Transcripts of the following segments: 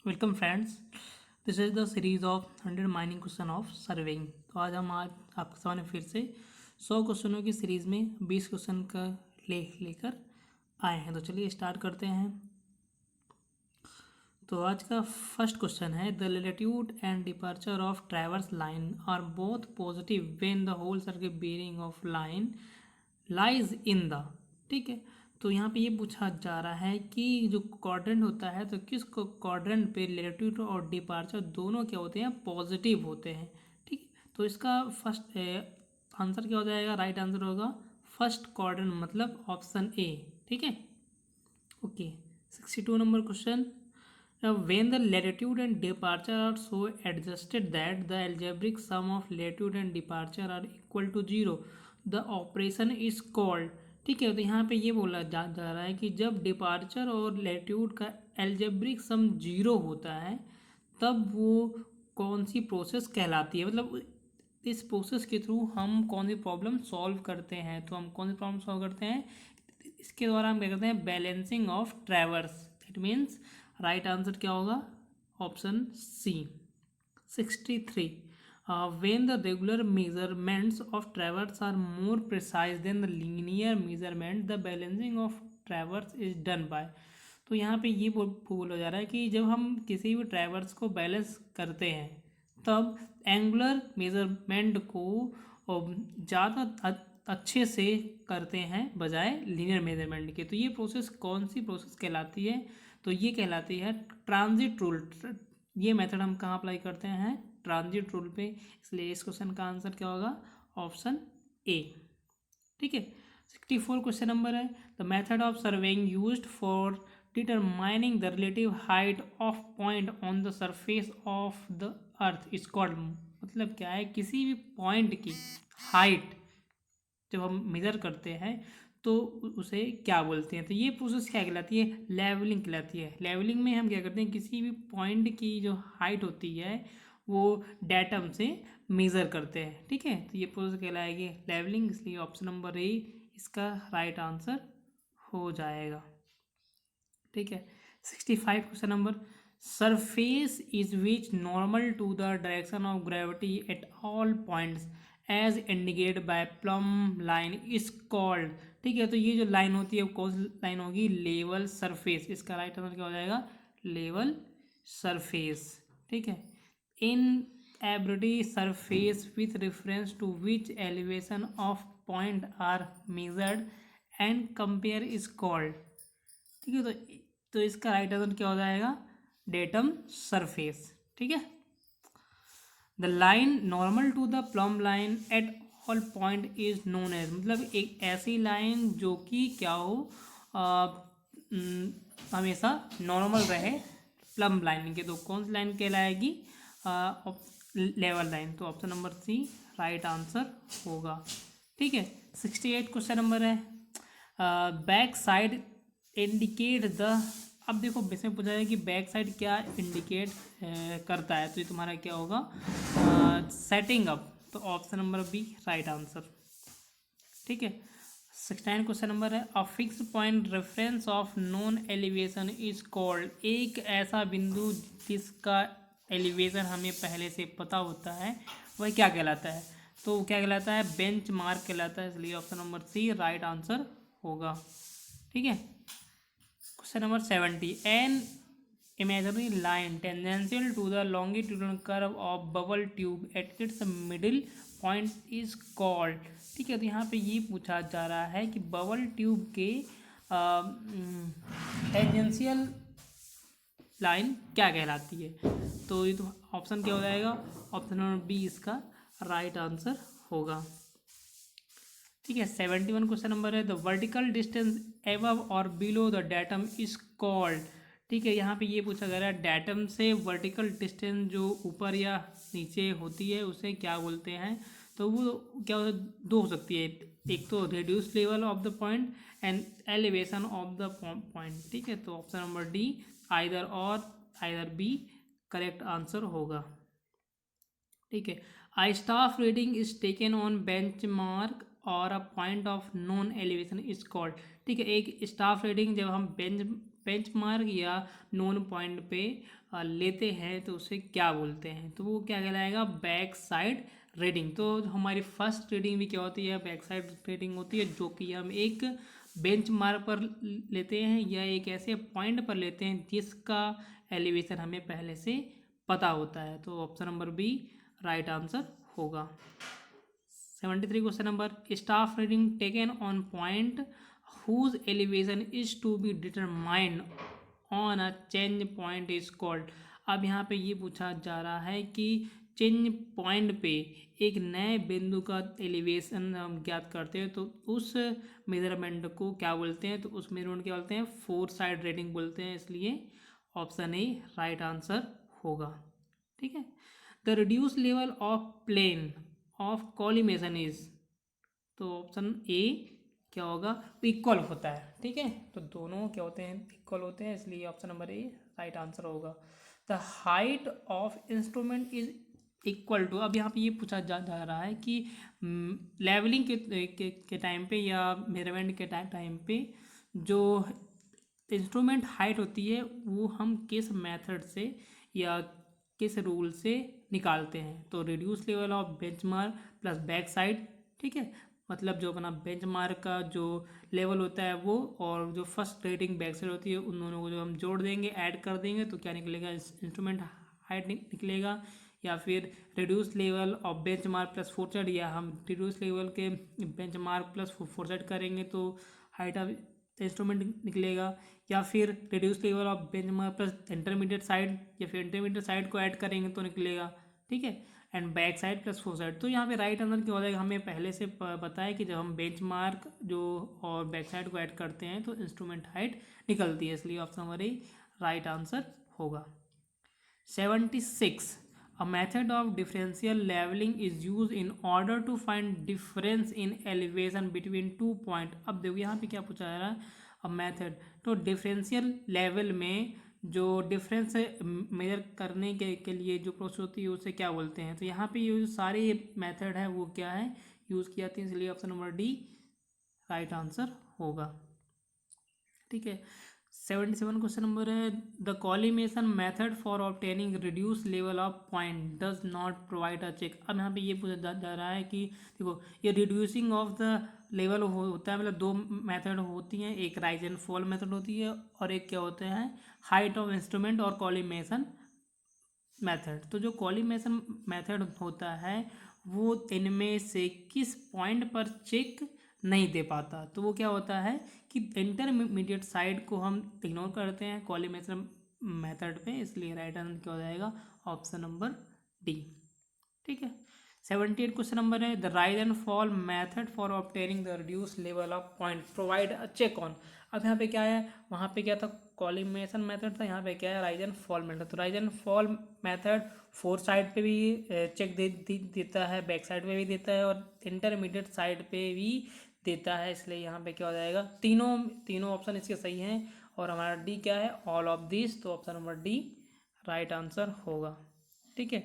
Welcome friends, this is the series of 100 mining question of surveying. तो आज हम आपके सामने फिर से 100 क्वेश्चनों की सीरीज में 20 क्वेश्चन का लेकर आए हैं। तो चलिए स्टार्ट करते हैं। तो आज का फर्स्ट क्वेश्चन है, the latitude and departure of traverse line are both positive when the whole circle bearing of line lies in the. ठीक है, तो यहाँ पे ये पूछा जा रहा है कि जो क्वाड्रेंट होता है तो किस क्वाड्रेंट पे लैटिट्यूड और डिपार्चर दोनों क्या होते हैं, पॉजिटिव होते हैं। ठीक है, तो इसका फर्स्ट आंसर क्या हो जाएगा, राइट आंसर होगा फर्स्ट क्वाड्रेंट, मतलब ऑप्शन ए। ठीक है, okay. 62 number question, when the latitude and departure are so adjusted that the algebraic sum of latitude and departure are equal to 0, the operation is called। ठीक है, तो यहाँ पे ये बोला जा रहा है कि जब डिपार्चर और लेट्यूड का एल्जेब्रिक सम जीरो होता है तब वो कौन सी प्रोसेस कहलाती है, मतलब इस प्रोसेस के थ्रू हम कौन सी प्रॉब्लम सॉल्व करते हैं। तो हम कौन सी प्रॉब्लम सॉल्व करते हैं, इसके द्वारा हम क्या करते हैं, balancing of traverse. It means right answer क्या होगा, option C. 63, when the regular measurements of traverse are more precise than the linear measurement, the balancing of traverse is done by। तो यहाँ पे ये बोला जा रहा है कि जब हम किसी भी ट्रैवर्स को बैलेंस करते हैं तब एंगुलर मेजरमेंट को ज़्यादा अच्छे से करते हैं बजाय लीनियर मेजरमेंट के। तो ये प्रोसेस कौन सी प्रोसेस कहलाती है, तो ये कहलाती है ट्रांजिट रूल। ये मेथड हम कहाँ अप्लाई करते हैं, ट्रांजिट रूल पे, इसलिए इस क्वेश्चन का आंसर क्या होगा, ऑप्शन ए। ठीक है, 64 क्वेश्चन नंबर है, the method of surveying used for determining the relative height of point on the surface of the earth is called. मतलब क्या है, किसी भी पॉइंट की हाइट जब हम मेजर करते हैं तो उसे क्या बोलते हैं, तो ये प्रोसेस क्या कहलाती है, लेवलिंग कहलाती है। लेवलिंग में हम क्या करते हैं, किसी भी पॉइंट की जो हाइट होती है वो डेटम से मेज़र करते हैं। ठीक है, तो ये प्रोसेस कहलाएगी लेवलिंग, इसलिए ऑप्शन नंबर ए इसका राइट आंसर हो जाएगा। ठीक है, 65 question number, surface is which normal to the direction of gravity at all points as indicated by plumb line is called. ठीक है, तो ये जो लाइन होती है वो कौन सी लाइन होगी, लेवल सरफेस। इसका राइट आंसर क्या हो जाएगा, लेवल सरफेस। ठीक है, in every surface with reference to which elevation of point are measured and compare is called. ठीक है, तो इसका राइट आंसर क्या हो जाएगा, डेटम सरफेस। ठीक है, the line normal to the plumb line at all point is known as, मतलब एक ऐसी लाइन जो कि क्या हो, हमेशा नॉर्मल रहे प्लम लाइन के, तो कौन सी लाइन कहलाएगी, लेवल लाइन। तो option number C right answer होगा। ठीक है, 68 क्वेश्चन नंबर है, बैक साइड इंडिकेट द। अब देखो इसमें पूछा है कि बैक साइड क्या इंडिकेट करता है, तो ये तुम्हारा क्या होगा, सेटिंग अप। तो option number B right answer. ठीक है, 69 क्वेश्चन नंबर है, a fix point reference of known elevation is called. एक ऐसा बिंदु जिसका एलिवेशन हमें पहले से पता होता है वह क्या कहलाता है, तो क्या कहलाता है, बेंच मार्क कहलाता है, इसलिए option number C right answer होगा। ठीक है, question number 70, an imaginary line tangential to the longitudinal curve of bubble tube at its middle point is called। ठीक है, तो यहाँ पे ये पूछा जा रहा है कि बबल ट्यूब के टेंजेंशियल लाइन क्या कहलाती है, तो ये तो ऑप्शन क्या हो जाएगा, ऑप्शन नंबर बी इसका राइट आंसर होगा। ठीक है, 71 क्वेश्चन नंबर है, द वर्टिकल डिस्टेंस एबव और below the datum is called. ठीक है, यहाँ पे ये पूछा जा रहा है डेटम से वर्टिकल डिस्टेंस जो ऊपर या नीचे होती है उसे क्या बोलते हैं, तो वो क्या होता है, दो हो सकती है, एक तो reduce level of the point and elevation of the point. ठीक है, तो ऑप्शन नंबर डी आइदर और आइदर बी करेक्ट आंसर होगा। ठीक है, I staff reading is taken on bench mark और a point of known elevation is called. ठीक है, एक स्टाफ रीडिंग जब हम बेंच बेंचमार्क या नोन पॉइंट पे लेते हैं तो उसे क्या बोलते हैं, तो वो क्या कहलाएगा, बैक साइड रीडिंग। तो हमारी फर्स्ट रीडिंग भी क्या होती है, बैक साइड रीडिंग होती है, जो कि हम एक बेंचमार्क पर लेते हैं या एक ऐसे पॉइंट पर लेते हैं जिसका एलिवेशन हमें पहले से पता होता है। तो option number B right answer होगा। 73 question number, staff reading taken on point whose elevation is to be determined on a change point is called। अब यहाँ पे ये पूछा जा रहा है कि चेंज पॉइंट पे एक नए बिंदु का एलिवेशन हम ज्ञात करते हैं तो उस मेजरमेंट को क्या बोलते हैं, तो उस मेजरमेंट क्या बोलते हैं, फोर साइड रीडिंग बोलते हैं, इसलिए ऑप्शन ए राइट आंसर होगा। ठीक है। The reduce level of plane of collimation is, तो ऑप्शन ए क्या होगा, इक्वल होता है। ठीक है, तो दोनों क्या होते हैं, इक्वल होते हैं, इसलिए option number A right answer होगा। The height of instrument is equal to, अब यहाँ पे ये पूछा जा रहा है कि लेवलिंग के टाइम पे या मेजरमेंट के टाइम पे जो इंस्ट्रूमेंट हाइट होती है वो हम किस मेथड से या किस रूल से निकालते हैं, तो reduce level of benchmark plus back side. ठीक है, मतलब जो अपना बेंचमार्क का जो लेवल होता है वो और जो फर्स्ट रेटिंग बैक साइड होती है उन दोनों को जो हम जोड़ देंगे, ऐड कर देंगे तो क्या निकलेगा, इंस्ट्रूमेंट हाइट निकलेगा। या फिर reduce level of benchmark plus four side, या हम रिड्यूस लेवल के बेंचमार्क प्लस फोर साइड करेंगे तो हाइट ऑफ इंस्ट्रूमेंट निकलेगा। या फिर reduce level of benchmark plus intermediate side, या फिर इंटरमीडिएट साइड को ऐड करेंगे तो निकलेगा। ठीक है, and back side plus four side. तो यहाँ पे राइट आंसर क्या हो जाएगा, हमें पहले से पता है कि जब हम बेंचमार्क जो और बैक साइड को ऐड करते हैं तो इंस्ट्रूमेंट हाइट निकलती है, इसलिए option number A right answer होगा। 76, a method of differential leveling is used in order to find difference in elevation between two point। अब देखो यहाँ पे क्या पूछा जा रहा है, अब मेथड, तो डिफरेंशियल लेवल में जो डिफरेंस मेजर करने के लिए जो प्रोसेस होती है उसे क्या बोलते हैं, तो यहाँ पे ये जो सारे मेथड है वो क्या है, यूज़ किया जाती है, इसलिए option number D right answer होगा। ठीक है। 77 क्वेश्चन नंबर है, the collimation method for obtaining reduce level of point does not provide a check. अब यहाँ पे ये पूछा जा रहा है कि देखो ये रिड्यूसिंग ऑफ द लेवल होता है, मतलब दो मेथड होती हैं, एक राइज एंड फॉल मेथड होती है और एक क्या होता है, हाइट ऑफ इंस्ट्रूमेंट और कॉलिमेशन मेथड। तो जो कॉलिमेशन मेथड होता है वो इनमें से किस पॉइंट पर चेक नहीं दे पाता, तो वो क्या होता है कि इंटरमीडिएट साइड को हम इग्नोर करते हैं कॉलिमेशन मेथड पे, इसलिए राइट आंसर क्या हो जाएगा, ऑप्शन नंबर डी। ठीक है। 78 क्वेश्चन नंबर है, the rise and fall method for obtaining the reduce level of point provide a check on. अब यहाँ पे क्या है, वहाँ पे क्या था, कॉलिमेशन मेथड था, यहाँ पे क्या है, राइज एंड फॉल मेथड। तो rise and fall method four side पे भी चेक देता है, बैक साइड पे भी देता है और इंटरमीडिएट साइड पे भी देता है, इसलिए यहाँ पे क्या हो जाएगा, तीनों ऑप्शन इसके सही हैं और हमारा डी क्या है, ऑल ऑफ दिस, तो option number D right answer होगा। ठीक है।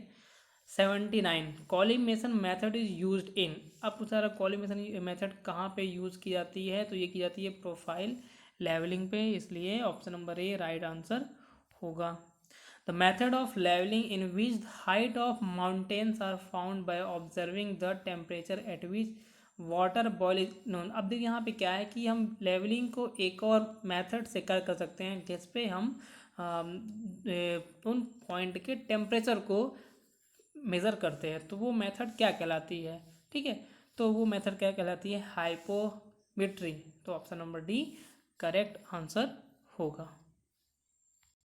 79, collimation method is used in. अब पूछा रहा कॉलिमेशन मेथड कहाँ पे यूज़ की जाती है, तो ये की जाती है प्रोफाइल लेवलिंग पे, इसलिए option number A right answer होगा। The method of levelling in which the height of mountains are found by observing the temperature at which water boil is known. अब देखिए यहाँ पे क्या है कि हम लेवलिंग को एक और मेथड से कर सकते हैं जिस पे हम उन पॉइंट के टेम्परेचर को मेज़र करते हैं, तो वो मेथड क्या कहलाती है। ठीक है, तो वो मेथड क्या कहलाती है, हाइपोमेट्री, तो option number D correct answer होगा।